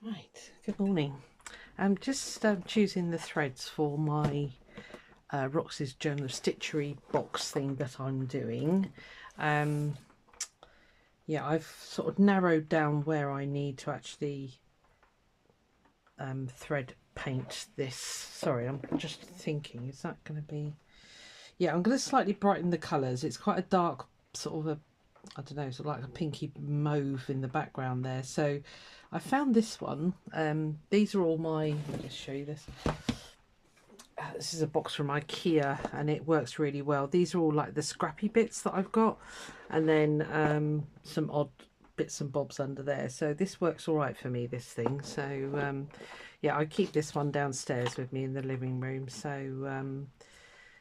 Right, good morning. I'm just choosing the threads for my Roxy's Journal of Stitchery box thing that I'm doing. Yeah, I've sort of narrowed down where I need to actually thread paint this. Sorry, I'm just thinking, is that going to be... Yeah, I'm going to slightly brighten the colours. It's quite a dark sort of a, I don't know, sort of like a pinky mauve in the background there. So I found this one. These are all my, let me just show you this. This is a box from IKEA and it works really well. These are all like the scrappy bits that I've got, and then some odd bits and bobs under there. So this works all right for me, this thing. So yeah, I keep this one downstairs with me in the living room. So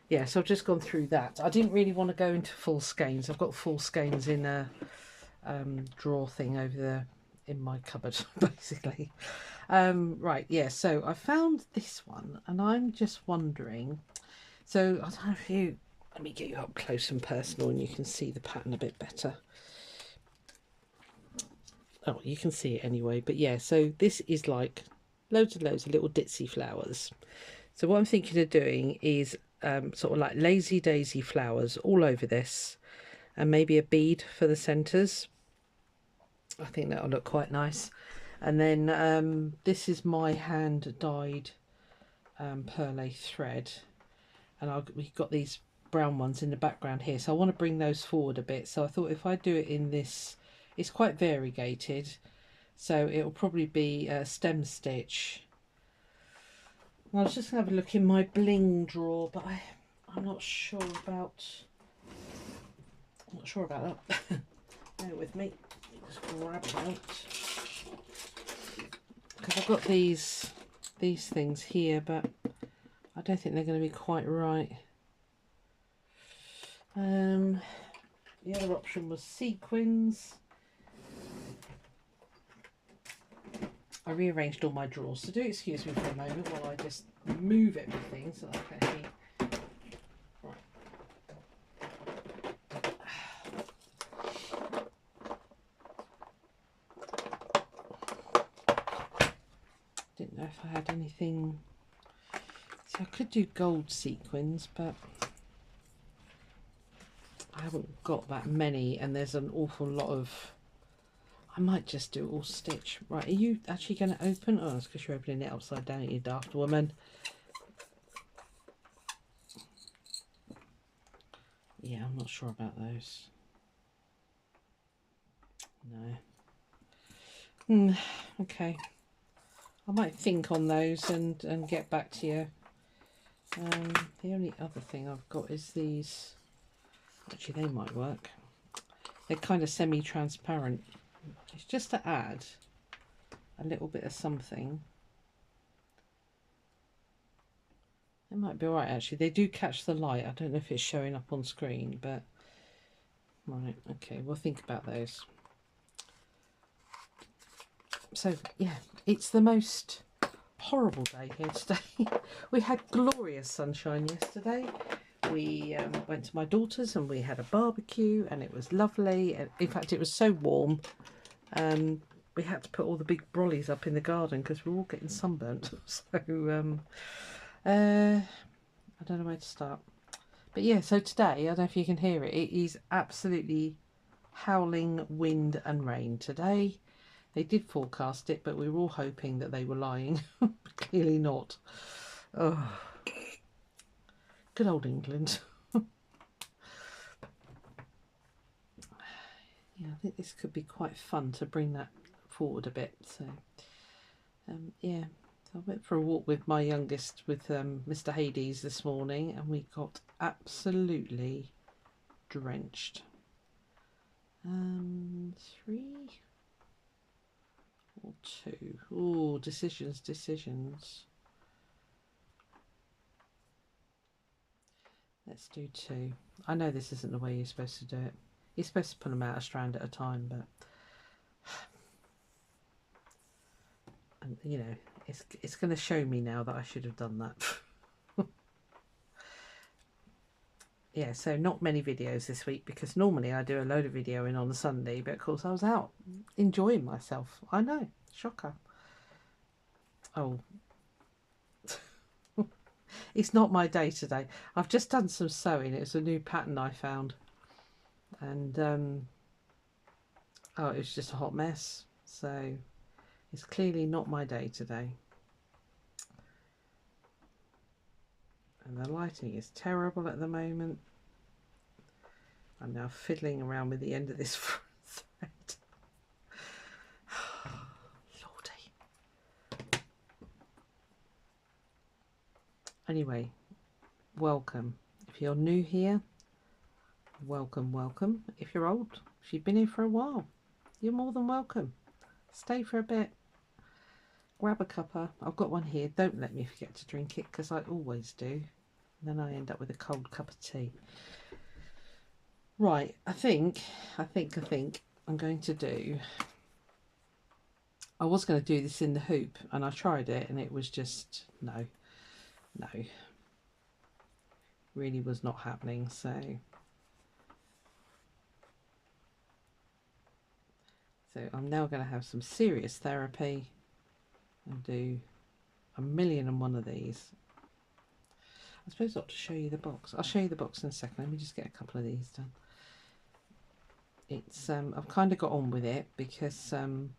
yeah, so I've just gone through that. I didn't really want to go into full skeins. I've got full skeins in a drawer thing over there in my cupboard, basically. Right, yeah, so I found this one and I'm just wondering, so I don't know if you, let me get you up close and personal and you can see the pattern a bit better. Oh, you can see it anyway, but yeah, so this is like loads and loads of little ditzy flowers. So what I'm thinking of doing is sort of like lazy daisy flowers all over this, and maybe a bead for the centres. I think that'll look quite nice. And then this is my hand dyed perle thread, and we've got these brown ones in the background here, so I want to bring those forward a bit. So I thought if I do it in this, it's quite variegated, so it'll probably be a stem stitch. I was just going to have a look in my bling drawer, but I'm not sure about that. Bear with me. Just grab it out because I've got these things here, but I don't think they're going to be quite right. The other option was sequins. I rearranged all my drawers, so do excuse me for a moment while I just move everything so that I can actually... Didn't know if I had anything. So I could do gold sequins, but I haven't got that many, and there's an awful lot of... I might just do all stitch. Right, are you actually going to open? Oh, it's because you're opening it upside down, you daft woman. Yeah, I'm not sure about those. No. Okay. I might think on those and get back to you. The only other thing I've got is these. Actually, they might work. They're kind of semi-transparent. It's just to add a little bit of something. They might be alright actually. They do catch the light. I don't know if it's showing up on screen, but right, okay, we'll think about those. So yeah, it's the most horrible day here today. We had glorious sunshine yesterday. We went to my daughter's and we had a barbecue and it was lovely. In fact, it was so warm. We had to put all the big brollies up in the garden because we were all getting sunburnt. So I don't know where to start. But yeah, so today, I don't know if you can hear it, it is absolutely howling wind and rain today. They did forecast it, but we were all hoping that they were lying. Clearly not. Oh, good old England. Yeah, I think this could be quite fun to bring that forward a bit. So, yeah, so I went for a walk with my youngest, with Mr. Hades this morning, and we got absolutely drenched. 3 or 2. Oh, decisions. Let's do 2. I know this isn't the way you're supposed to do it. You're supposed to put them out a strand at a time, but and you know, it's going to show me now that I should have done that. Yeah, so not many videos this week because normally I do a load of videoing on a Sunday, but of course I was out enjoying myself. I know, shocker. Oh, it's not my day today. I've just done some sewing. It's a new pattern I found. And, oh, it was just a hot mess. So it's clearly not my day today. And the lighting is terrible at the moment. I'm now fiddling around with the end of this thread. Lordy. Anyway, welcome. If you're new here, welcome, welcome. If you're old, if you've been here for a while, you're more than welcome. Stay for a bit. Grab a cuppa. I've got one here. Don't let me forget to drink it, because I always do. And then I end up with a cold cup of tea. Right, I think I'm going to do... I was going to do this in the hoop, and I tried it, and it was just... No. Really was not happening, so... So I'm now going to have some serious therapy and do 1,000,001 of these. I suppose I ought to show you the box. I'll show you the box in a second. Let me just get a couple of these done. It's I've kind of got on with it because to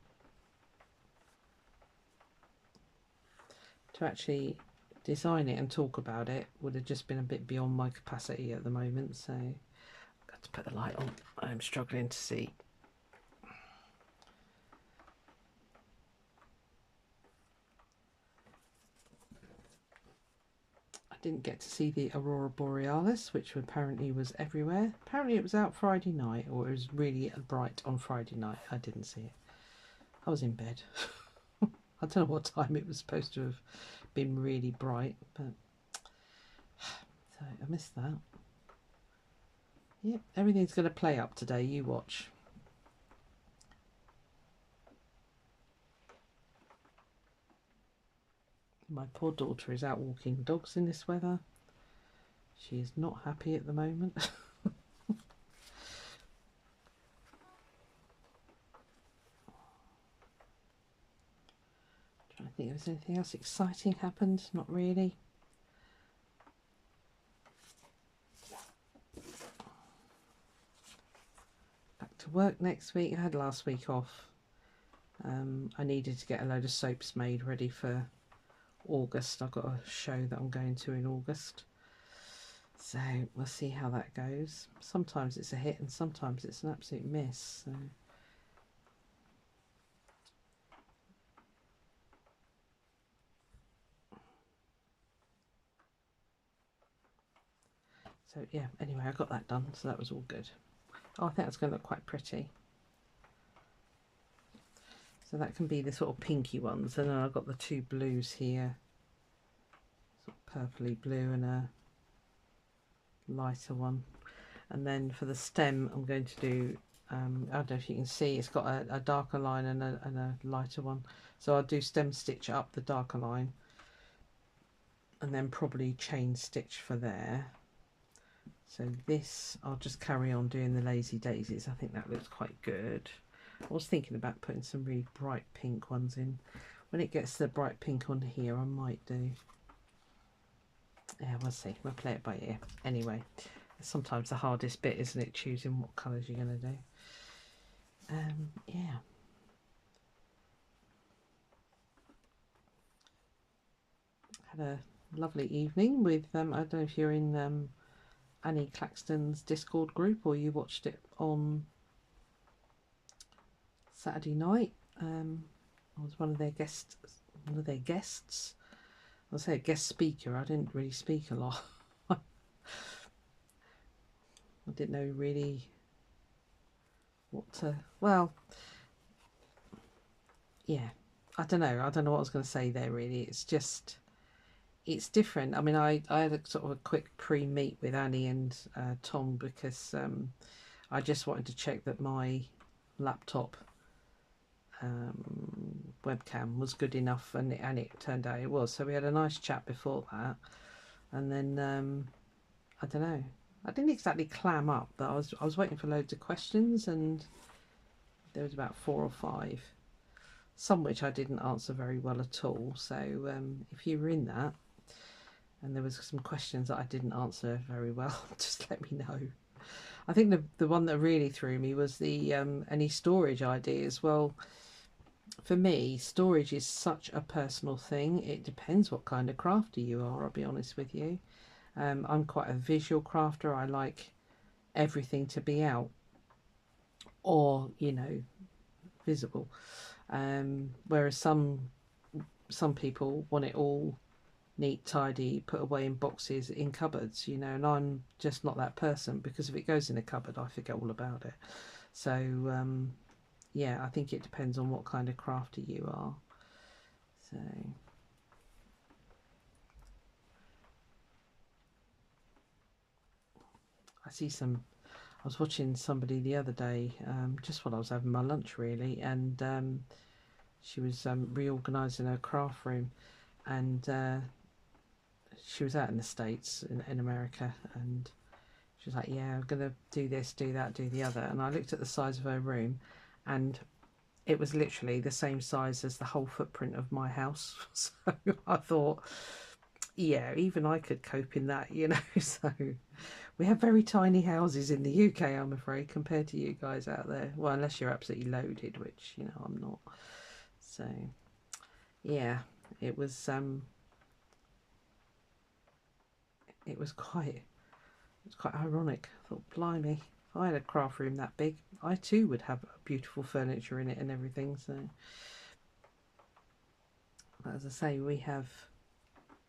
actually design it and talk about it would have just been a bit beyond my capacity at the moment. So I've got to put the light on. I'm struggling to see. Didn't get to see the Aurora Borealis, which apparently was everywhere. Apparently it was out Friday night, or it was really bright on Friday night. I didn't see it. I was in bed. I don't know what time it was supposed to have been really bright, but so I missed that. Yep, everything's going to play up today. You watch. My poor daughter is out walking dogs in this weather. She is not happy at the moment. Trying to think if there's anything else exciting happened. Not really. Back to work next week. I had last week off. I needed to get a load of soaps made ready for August. I've got a show that I'm going to in August, so we'll see how that goes. Sometimes it's a hit and sometimes it's an absolute miss, so yeah, anyway, I got that done, so that was all good. Oh, I think that's going to look quite pretty. So that can be the sort of pinky ones, and then I've got the two blues here, sort of purpley blue and a lighter one. And then for the stem I'm going to do, I don't know if you can see, it's got a darker line and a lighter one. So I'll do stem stitch up the darker line and then probably chain stitch for there. So this, I'll just carry on doing the lazy daisies. I think that looks quite good. I was thinking about putting some really bright pink ones in. When it gets the bright pink on here, I might do. Yeah, we'll see. We'll play it by ear. Anyway, it's sometimes the hardest bit, isn't it? Choosing what colours you're going to do. Yeah. Had a lovely evening with, I don't know if you're in Annie Claxton's Discord group or you watched it on Saturday night. I was one of their guests. I'll say a guest speaker. I didn't really speak a lot. I didn't know really what to, well, yeah, I don't know what I was going to say there really. It's just, it's different. I mean, I had a sort of a quick pre-meet with Annie and Tom because I just wanted to check that my laptop webcam was good enough, and it turned out it was. So we had a nice chat before that, and then I don't know, I didn't exactly clam up, but I was waiting for loads of questions, and there was about 4 or 5. some which I didn't answer very well at all. So if you were in that and there was some questions that I didn't answer very well, just let me know. I think the one that really threw me was the any storage ideas. Well, for me, storage is such a personal thing. It depends what kind of crafter you are, I'll be honest with you. I'm quite a visual crafter. I like everything to be out or, you know, visible. Whereas some people want it all neat, tidy, put away in boxes, in cupboards, you know, and I'm just not that person, because if it goes in a cupboard, I forget all about it. So, yeah, I think it depends on what kind of crafter you are. So, I see some, I was watching somebody the other day, just while I was having my lunch really, and she was reorganising her craft room, and she was out in the States, in America, and she was like, yeah, I'm going to do this, do that, do the other. And I looked at the size of her room, and it was literally the same size as the whole footprint of my house. So I thought, yeah, even I could cope in that, you know. So we have very tiny houses in the UK, I'm afraid, compared to you guys out there. Well, unless you're absolutely loaded, which, you know, I'm not. So, yeah, it was quite ironic. I thought, blimey, if I had a craft room that big, I too would have beautiful furniture in it and everything. So, but as I say, we have,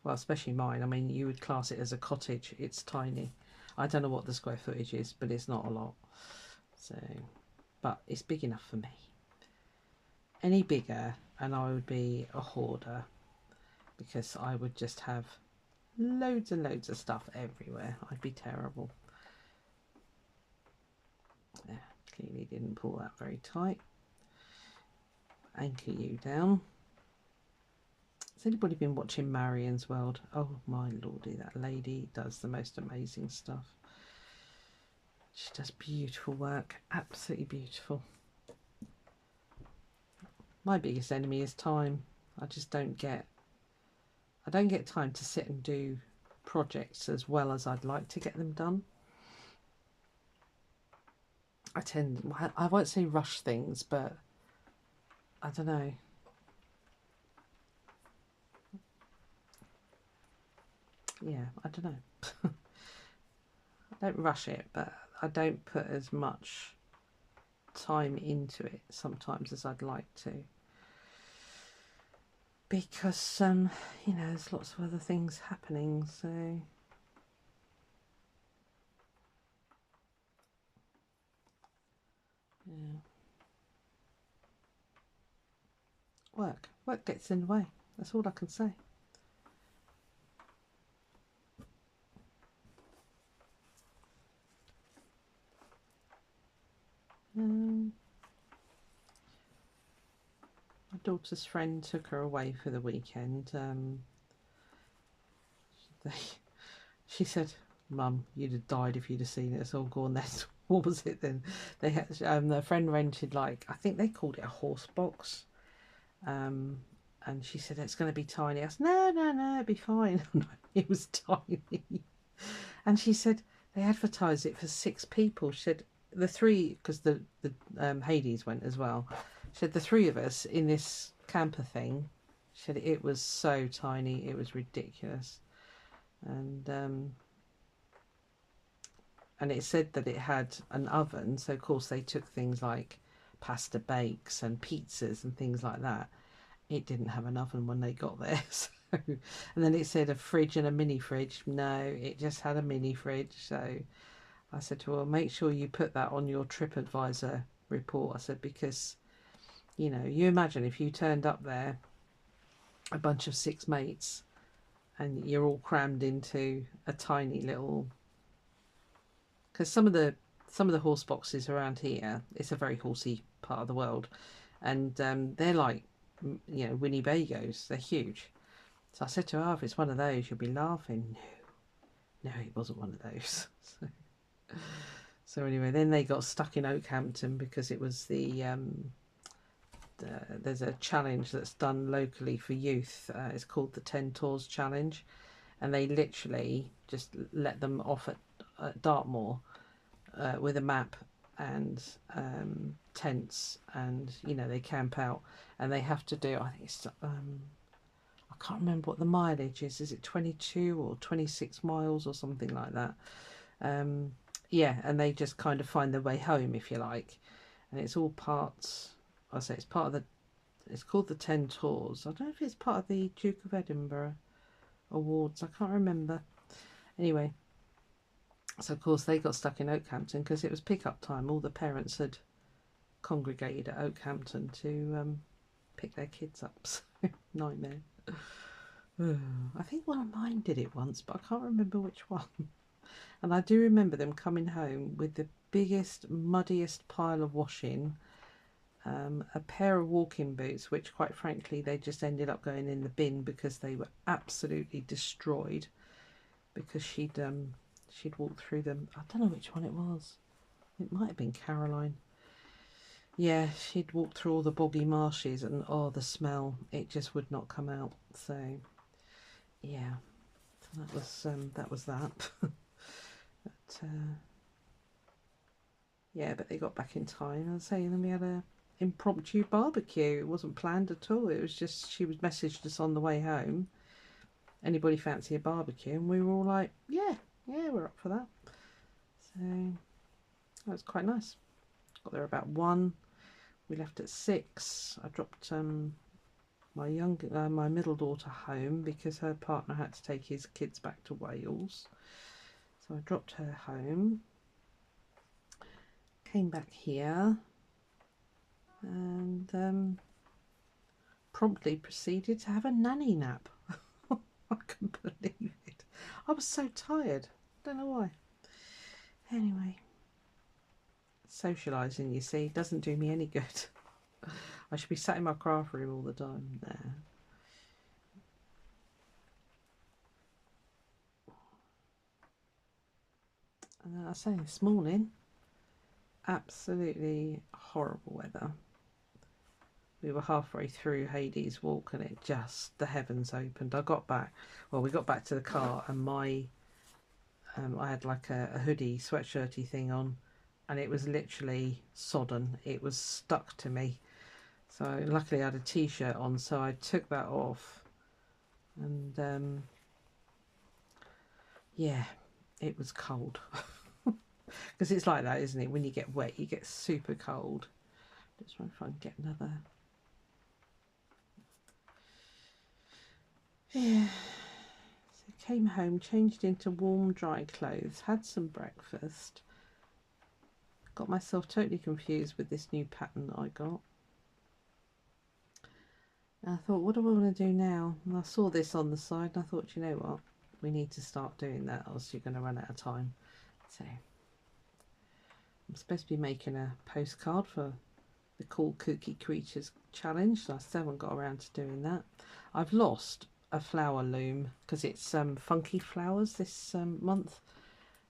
well, especially mine. I mean, you would class it as a cottage. It's tiny. I don't know what the square footage is, but it's not a lot. So, but it's big enough for me. Any bigger, and I would be a hoarder, because I would just have loads and loads of stuff everywhere. I'd be terrible. Yeah, clearly didn't pull that very tight. Anchor you down. Has anybody been watching Marion's World? Oh my lordy, that lady does the most amazing stuff. She does beautiful work, absolutely beautiful. My biggest enemy is time. I don't get time to sit and do projects as well as I'd like to get them done. I won't say rush things, but I don't know. Yeah, I don't know. I don't rush it, but I don't put as much time into it sometimes as I'd like to, because you know, there's lots of other things happening. So yeah, work gets in the way. That's all I can say. My daughter's friend took her away for the weekend. She said, "Mum, you'd have died if you'd have seen it. It's all gone." That's what was it then? They had their friend rented, like, I think they called it a horse box. And she said, it's going to be tiny. I said, no, it'd be fine. It was tiny. And she said they advertised it for 6 people. She said the 3, because the Hades went as well. She said the 3 of us in this camper thing. She said it was so tiny, it was ridiculous. And it said that it had an oven, so of course they took things like pasta bakes and pizzas and things like that. It didn't have an oven when they got there. So, and then it said a fridge and a mini fridge. No, it just had a mini fridge. So I said to her, well, make sure you put that on your TripAdvisor report. I said, because, you know, you imagine if you turned up there, a bunch of 6 mates, and you're all crammed into a tiny little, because some of the horse boxes around here, it's a very horsey part of the world, and they're like, you know, Winnebagos. They're huge. So I said to her, oh, if it's one of those, you'll be laughing. No, it wasn't one of those. So anyway, then they got stuck in Oakhampton because it was the there's a challenge that's done locally for youth. It's called the 10 Tours Challenge, and they literally just let them off at Dartmoor with a map and tents, and you know, they camp out and they have to do, I think it's I can't remember what the mileage is it 22 or 26 miles or something like that. Yeah, and they just kind of find their way home, if you like, and it's all parts, I say it's part of the, it's called the 10 Tours. I don't know if it's part of the Duke of Edinburgh Awards, I can't remember. Anyway, so of course they got stuck in Oakhampton because it was pick-up time. All the parents had congregated at Oakhampton to pick their kids up. So, nightmare. I think one of mine did it once, but I can't remember which one. And I do remember them coming home with the biggest, muddiest pile of washing, a pair of walking boots, which quite frankly they just ended up going in the bin because they were absolutely destroyed, because she'd walked through them. I don't know which one it was. It might have been Caroline. Yeah, she'd walked through all the boggy marshes, and oh, the smell, it just would not come out. So yeah, so that was that. But yeah, but they got back in time. I was saying, then we had a impromptu barbecue. It wasn't planned at all. It was just, she was messaged us on the way home, anybody fancy a barbecue, and we were all like, yeah, we're up for that. So that was quite nice. Got there about 1. We left at 6. I dropped my middle daughter home because her partner had to take his kids back to Wales. So I dropped her home, came back here, and promptly proceeded to have a nanny nap. I couldn't believe it. I was so tired. Don't know why. Anyway, socialising, you see, doesn't do me any good. I should be sat in my craft room all the time. There. And I was saying this morning, absolutely horrible weather. We were halfway through Hades Walk and it just, the heavens opened. I got back, well, we got back to the car, and my I had like a hoodie, sweatshirty thing on, and it was literally sodden. It was stuck to me. So luckily I had a t-shirt on, so I took that off, and yeah, it was cold. Because it's like that, isn't it? When you get wet, you get super cold. Just trying to find, get another. Yeah. So came home, changed into warm, dry clothes, had some breakfast. Got myself totally confused with this new pattern that I got. And I thought, what do I want to do now? And I saw this on the side, and I thought, you know what? We need to start doing that, or else you're going to run out of time. So I'm supposed to be making a postcard for the Cool Kooky Creatures challenge. So I still haven't got around to doing that. I've lost a flower loom because it's funky flowers this month,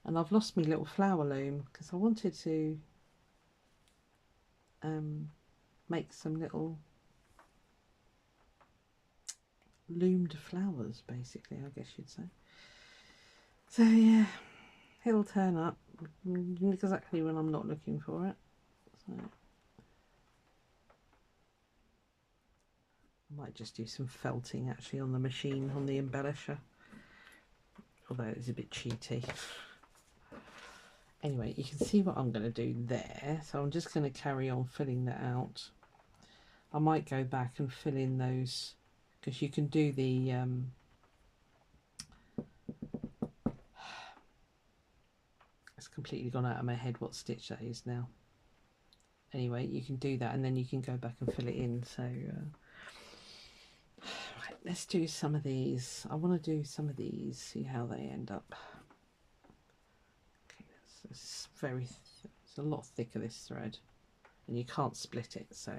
and I've lost my little flower loom because I wanted to make some little loomed flowers, basically, I guess you'd say. So yeah, it'll turn up exactly when I'm not looking for it. So I might just do some felting actually on the machine, on the embellisher, although it's a bit cheaty. Anyway, you can see what I'm going to do there. So I'm just going to carry on filling that out. I might go back and fill in those, because you can do the it's completely gone out of my head what stitch that is now. Anyway, you can do that and then you can go back and fill it in. So right, let's do some of these. I want to do some of these, see how they end up. Okay, it's very it's a lot thicker, this thread, and you can't split it, so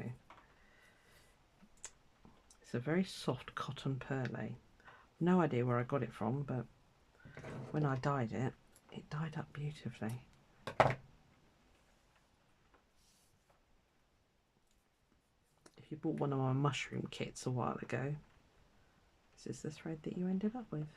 it's a very soft cotton perlé. No idea where I got it from, but when I dyed it, it dyed up beautifully. If you bought one of my mushroom kits a while ago, this is the thread that you ended up with.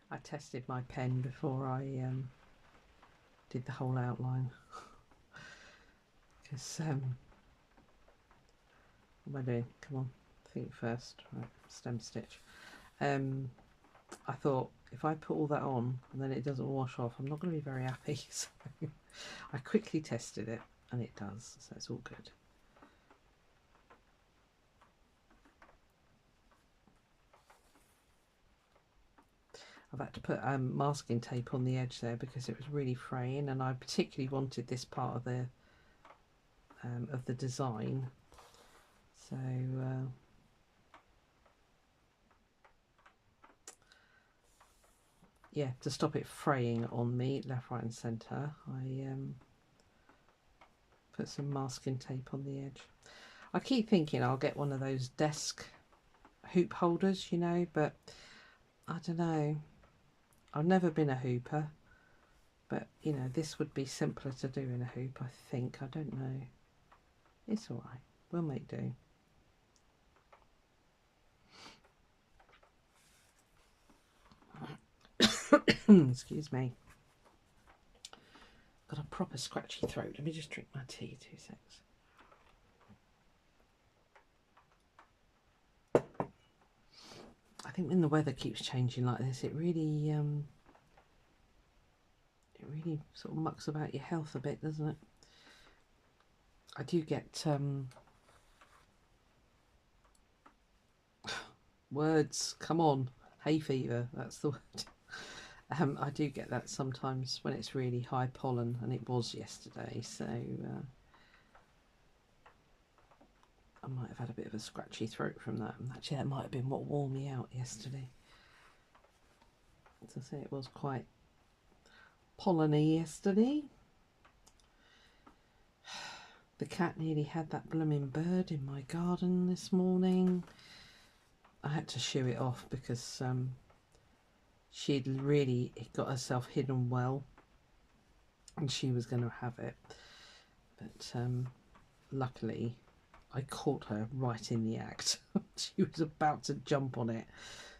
I tested my pen before I did the whole outline because what am I doing? Come on, think first. Right, stem stitch. I thought if I put all that on and then it doesn't wash off, I'm not going to be very happy. So I quickly tested it and it does, so it's all good. I've had to put masking tape on the edge there because it was really fraying, and I particularly wanted this part of the design. So yeah, to stop it fraying on me left, right and centre, I put some masking tape on the edge. I keep thinking I'll get one of those desk hoop holders, you know, but I don't know. I've never been a hooper, but you know, this would be simpler to do in a hoop, I think. I don't know. It's all right. We'll make do. Excuse me. Got a proper scratchy throat. Let me just drink my tea, 2 seconds. I think when the weather keeps changing like this, it really sort of mucks about your health a bit, doesn't it? I do get words, come on, hay fever, that's the word. I do get that sometimes when it's really high pollen, and it was yesterday, so I might have had a bit of a scratchy throat from that. Actually, that might have been what wore me out yesterday. As I say, it was quite polleny yesterday. The cat nearly had that blooming bird in my garden this morning. I had to shoo it off because she'd really got herself hidden well and she was going to have it. But luckily I caught her right in the act. She was about to jump on it.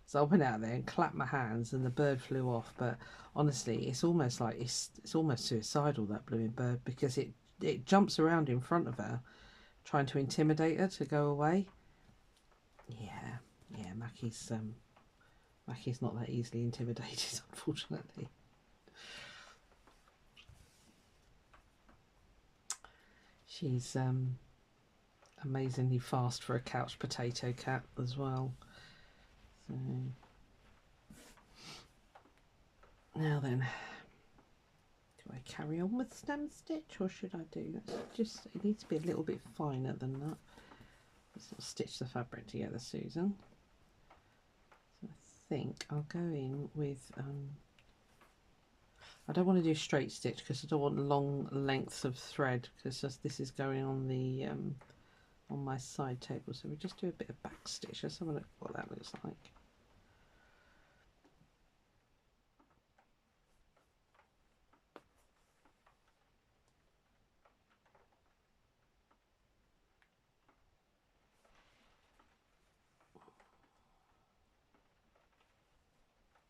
So I went out there and clapped my hands and the bird flew off. But honestly, it's almost like it's almost suicidal, that blooming bird, because it jumps around in front of her trying to intimidate her to go away. Yeah, Mackie's not that easily intimidated, unfortunately. She's amazingly fast for a couch potato cat as well. So now then, do I carry on with stem stitch or should I do just, it needs to be a little bit finer than that. Let's stitch the fabric together, Susan. So I think I'll go in with I don't want to do straight stitch because I don't want long lengths of thread, because this is going on the on my side table. So we just do a bit of back stitch. Let's have a look at what that looks like.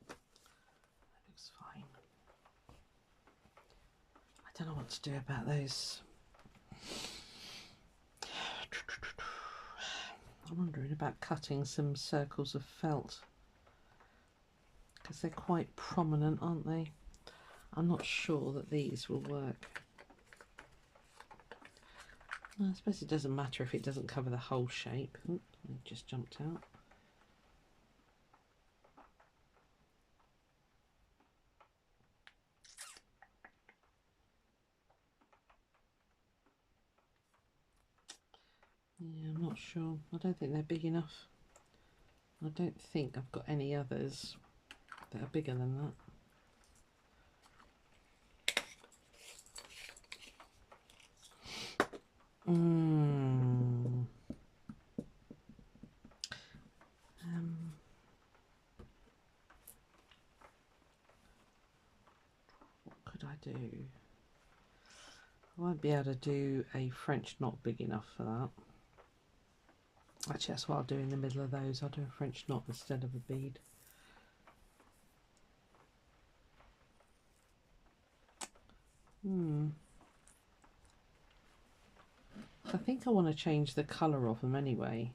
That looks fine. I don't know what to do about those. I'm wondering about cutting some circles of felt because they're quite prominent, aren't they? I'm not sure that these will work. I suppose it doesn't matter if it doesn't cover the whole shape. Oop, it just jumped out. Yeah, I'm not sure. I don't think they're big enough. I don't think I've got any others that are bigger than that. What could I do? I won't be able to do a French knot big enough for that. Actually, that's what I'll do in the middle of those. I'll do a French knot instead of a bead. I think I want to change the colour of them anyway.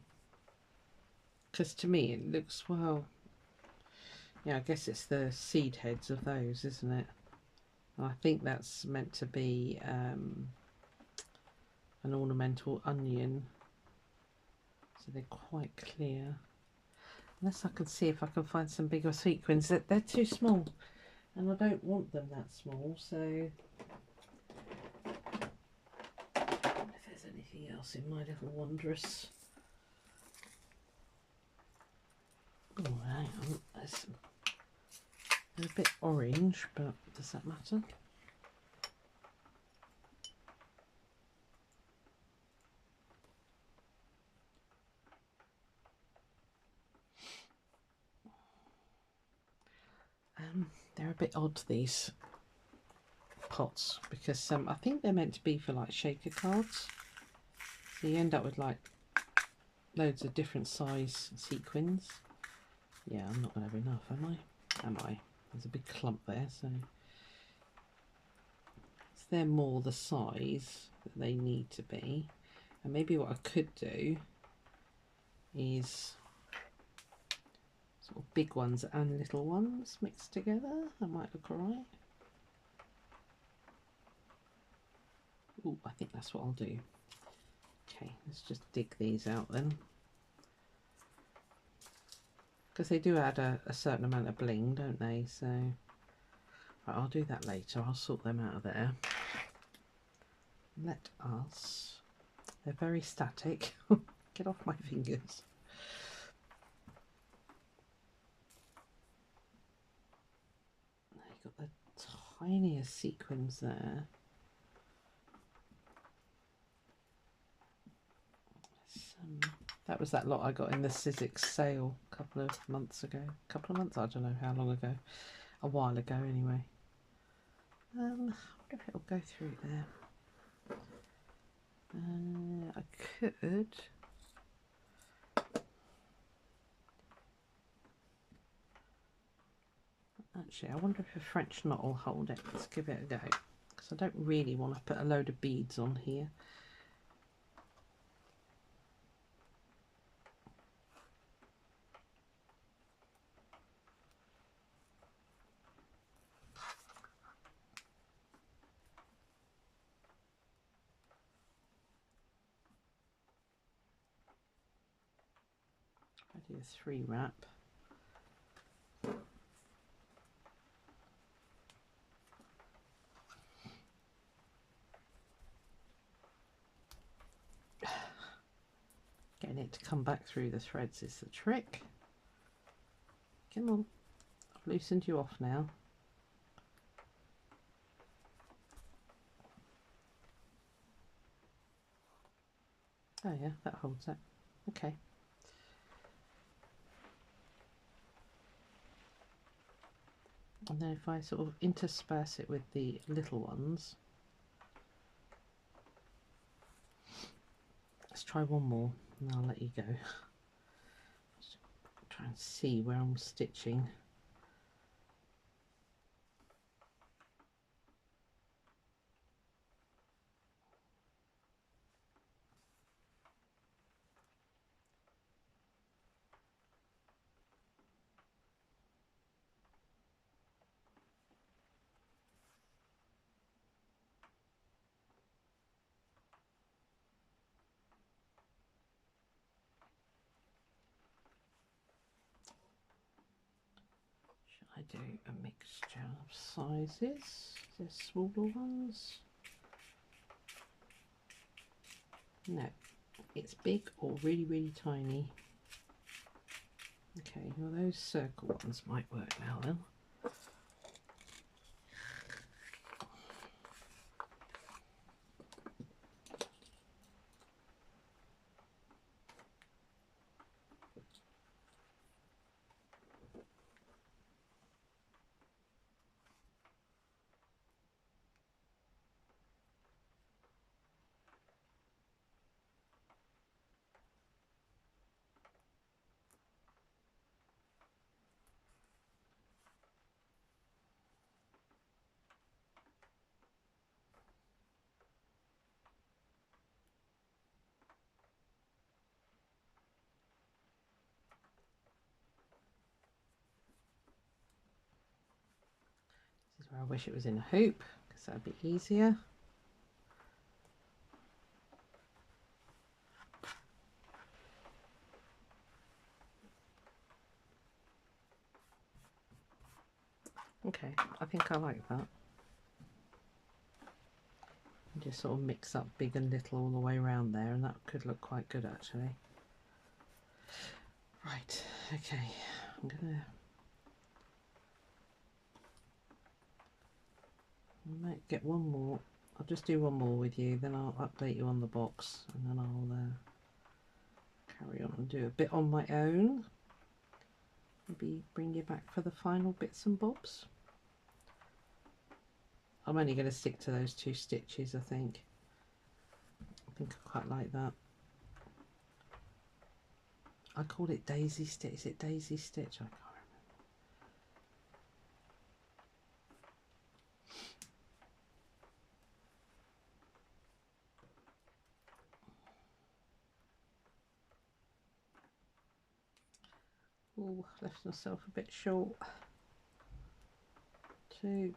Because to me it looks, well, yeah, I guess it's the seed heads of those, isn't it? And I think that's meant to be an ornamental onion. So they're quite clear. Unless I can see if I can find some bigger sequins. They're too small. And I don't want them that small, so if there's anything else in my little wondrous. Oh, hang on. They're a bit orange, but does that matter? They're a bit odd, these pots, because I think they're meant to be for like shaker cards. So you end up with like loads of different size sequins. Yeah, I'm not going to have enough, am I? Am I? There's a big clump there, so they're more the size that they need to be. And maybe what I could do is sort of big ones and little ones mixed together. That might look alright. Oh, I think that's what I'll do. Okay, let's just dig these out then. Because they do add a certain amount of bling, don't they? So right, I'll do that later. I'll sort them out of there. Let us... They're very static. Get off my fingers. You've got the tiniest sequins there. That was that lot I got in the Sizzix sale a couple of months ago. A couple of months? I don't know how long ago. A while ago anyway. I wonder if it'll go through there. I could... Actually, I wonder if a French knot will hold it. Let's give it a go. Because I don't really want to put a load of beads on here. I do a 3 wrap. Getting it to come back through the threads is the trick. Come on, I've loosened you off now. Oh yeah, that holds it. Okay. And then if I sort of intersperse it with the little ones. Let's try one more and I'll let you go. Just try and see where I'm stitching. I do a mixture of sizes. There's smaller ones. No, it's big or really, really tiny. Okay, well those circle ones might work now then. I wish it was in a hoop because that'd be easier. Okay, I think I like that. And just sort of mix up big and little all the way around there, and that could look quite good actually. Right, okay, I'm gonna might get one more. I'll just do one more with you, then I'll update you on the box, and then I'll carry on and do a bit on my own. Maybe bring you back for the final bits and bobs. I'm only going to stick to those 2 stitches, I think. I quite like that. I called it daisy stitch. Is it daisy stitch? I can't remember. Oh, left myself a bit short. 2,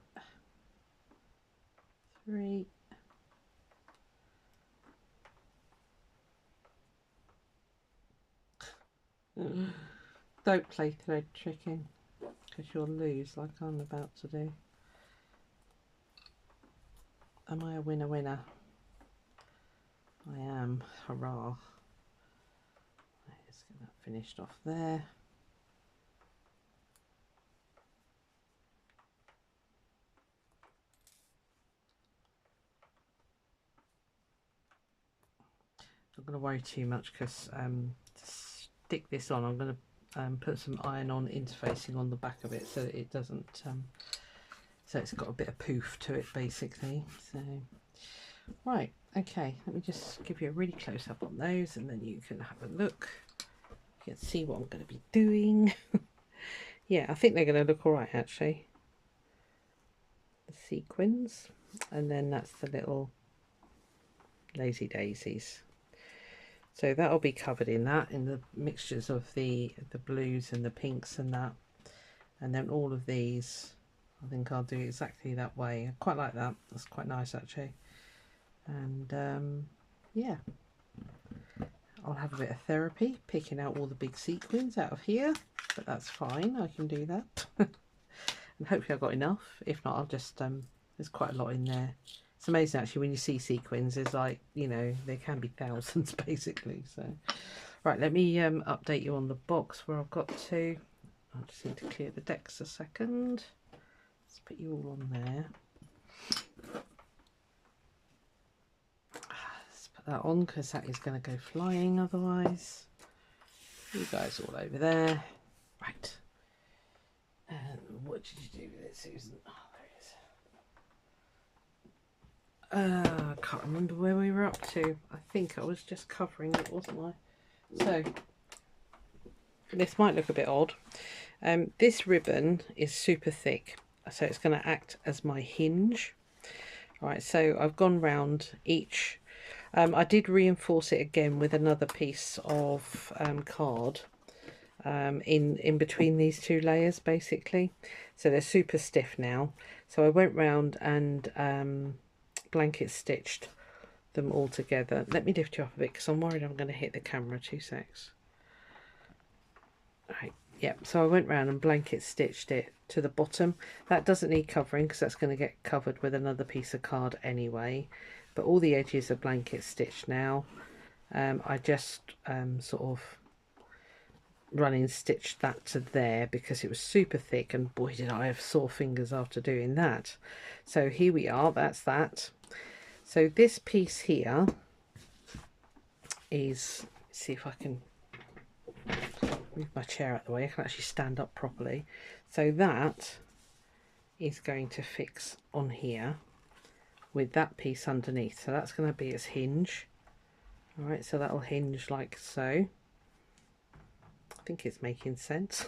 3. Don't play thread tricking because you'll lose like I'm about to do. Am I a winner winner? I am. Hurrah. Let's get that finished off there. Not going to worry too much because to stick this on, I'm going to put some iron-on interfacing on the back of it so that it doesn't, so it's got a bit of poof to it basically. So, right, okay, let me just give you a really close up on those, and then you can have a look. You can see what I'm going to be doing. Yeah, I think they're going to look all right actually. The sequins, and then that's the little lazy daisies. So that'll be covered in that, in the mixtures of the blues and the pinks and that. And then all of these, I think I'll do exactly that way. I quite like that. That's quite nice actually. And yeah, I'll have a bit of therapy picking out all the big sequins out of here, but that's fine. I can do that. And hopefully I've got enough. If not, I'll just, there's quite a lot in there. It's amazing actually when you see sequins, it's like, you know, there can be thousands basically. So right, let me update you on the box where I've got to. I just need to clear the decks a second. Let's put you all on there. Let's put that on because that is going to go flying otherwise. You guys all over there. Right. And what did you do with it, Susan? Oh, I can't remember where we were up to. I think I was just covering it, wasn't I? So this might look a bit odd. This ribbon is super thick, so it's going to act as my hinge. All right, so I've gone round each. I did reinforce it again with another piece of card in between these 2 layers basically, so they're super stiff now. So I went round and blanket stitched them all together. Let me lift you up a bit because I'm worried I'm going to hit the camera. 2 secs. Right, yeah, so I went round and blanket stitched it to the bottom. That doesn't need covering because that's going to get covered with another piece of card anyway, but all the edges are blanket stitched now. I just sort of running stitched that to there because it was super thick, and boy did I have sore fingers after doing that. So here we are, that's that. So this piece here is, let's see if I can move my chair out of the way, I can actually stand up properly. So that is going to fix on here with that piece underneath, so that's going to be its hinge. All right, so that'll hinge like so. I think it's making sense.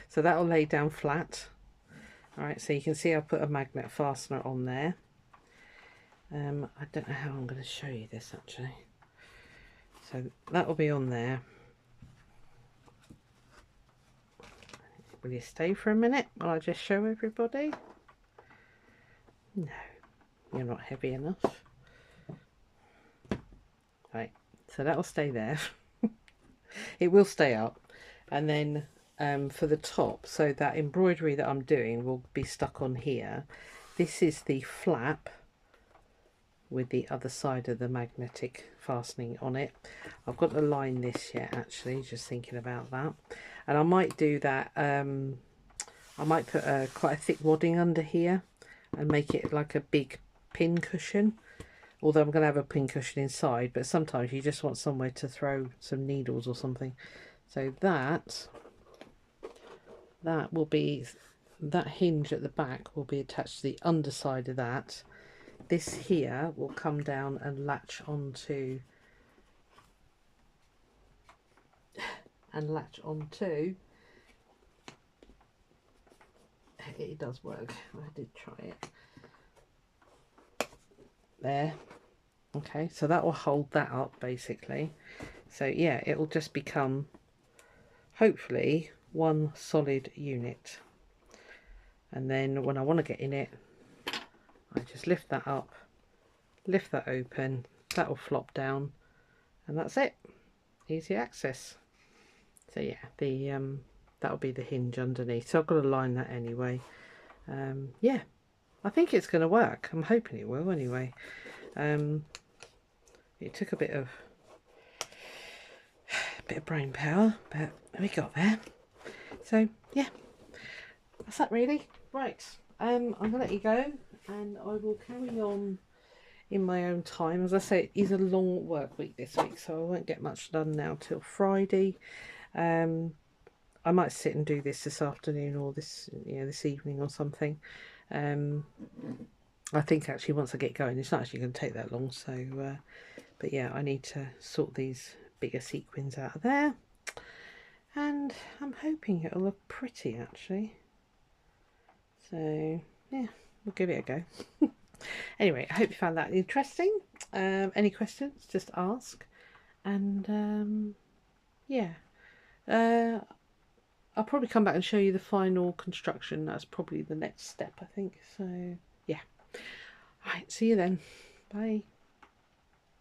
So that'll lay down flat. All right, so you can see I've put a magnet fastener on there. I don't know how I'm going to show you this actually. So that will be on there. Will you stay for a minute while I just show everybody? No, you're not heavy enough. Right, so that will stay there. It will stay up. And then for the top, so that embroidery that I'm doing will be stuck on here. This is the flap with the other side of the magnetic fastening on it. I've got to line this yet, actually, just thinking about that. And I might do that, I might put quite a thick wadding under here and make it like a big pin cushion. Although I'm going to have a pin cushion inside, but sometimes you just want somewhere to throw some needles or something. So that will be, that hinge at the back will be attached to the underside of that. This here will come down and latch onto it does work. I did try it. There. Okay, so that will hold that up basically. So yeah, it will just become hopefully one solid unit. And then when I want to get in it, I just lift that up, lift that open, that will flop down, and that's it. Easy access. So yeah, the that'll be the hinge underneath. So I've got to line that anyway. Yeah, I think it's going to work. I'm hoping it will anyway. It took a bit of brain power, but we got there. So yeah, that's that really. Right, I'm gonna let you go, and I will carry on in my own time. As I say, it is a long work week this week, so I won't get much done now till Friday. I might sit and do this afternoon or this evening or something. I think actually once I get going, it's not actually going to take that long. So, but yeah, I need to sort these bigger sequins out of there, and I'm hoping it'll look pretty actually. So yeah, we'll give it a go. Anyway, I hope you found that interesting. Any questions, just ask. And yeah, I'll probably come back and show you the final construction. That's probably the next step, I think. So yeah. All right, see you then. Bye.